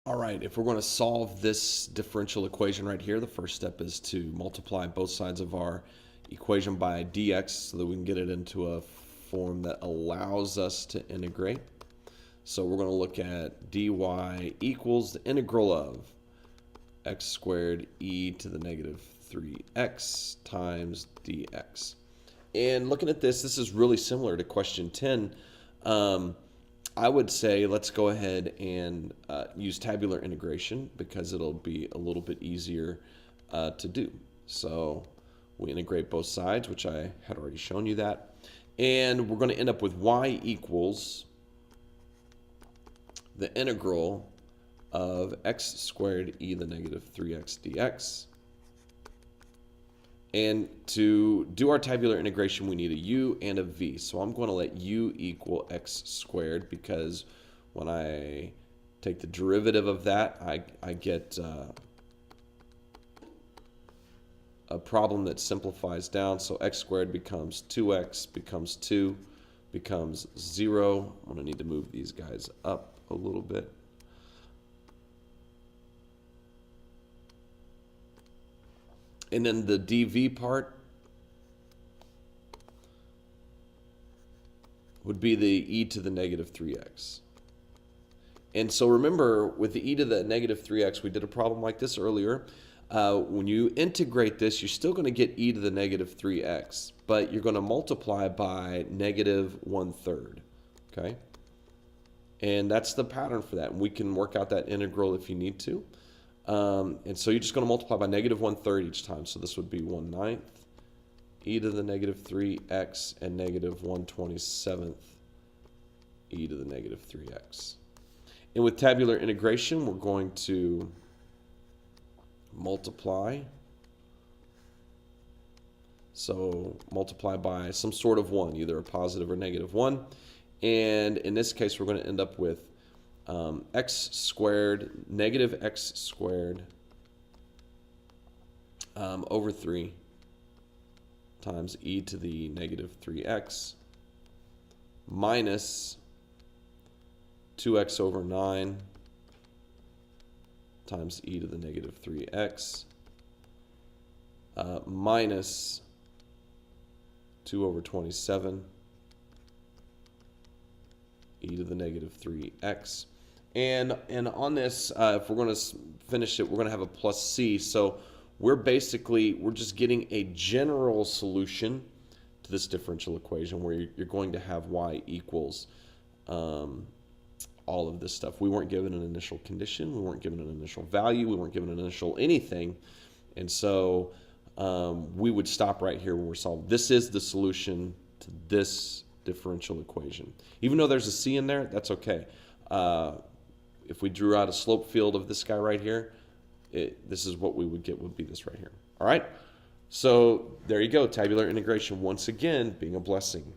All right, if we're going to solve this differential equation right here, the first step is to multiply both sides of our equation by dx so that we can get it into a form that allows us to integrate. So we're going to look at dy equals the integral of x squared e to the negative 3x times dx. And looking at this, this is really similar to question 10. I would say let's go ahead and use tabular integration because it'll be a little bit easier to do. So we integrate both sides, which I had already shown you that. And we're going to end up with y equals the integral of x squared e to the negative 3x dx. And to do our tabular integration, we need a u and a v. So I'm going to let u equal x squared because when I take the derivative of that, I get a problem that simplifies down. So x squared becomes 2x, becomes 2, becomes 0. I'm going to need to move these guys up a little bit. And then the dv part would be the e to the negative 3x. And so remember, with the e to the negative 3x, we did a problem like this earlier. When you integrate this, you're still going to get e to the negative 3x, but you're going to multiply by negative 1/3. Okay? And that's the pattern for that. And we can work out that integral if you need to. And so you're just going to multiply by negative 1/3 each time. So this would be 1/9 e to the negative 3x and negative 1/27 e to the negative 3x. And with tabular integration, we're going to multiply. So multiply by some sort of 1, either a positive or negative 1. And in this case, we're going to end up with x squared, negative x squared over 3 times e to the negative 3x minus 2x over 9 times e to the negative 3x minus 2 over 27 e to the negative 3x. And on this, if we're going to finish it, we're going to have a plus c. So we're just getting a general solution to this differential equation where you're going to have y equals all of this stuff. We weren't given an initial condition. We weren't given an initial value. We weren't given an initial anything. And so we would stop right here when we're solving. This is the solution to this differential equation. Even though there's a c in there, that's okay. If we drew out a slope field of this guy right here, this is what we would get, would be this right here. All right? So there you go, tabular integration once again being a blessing.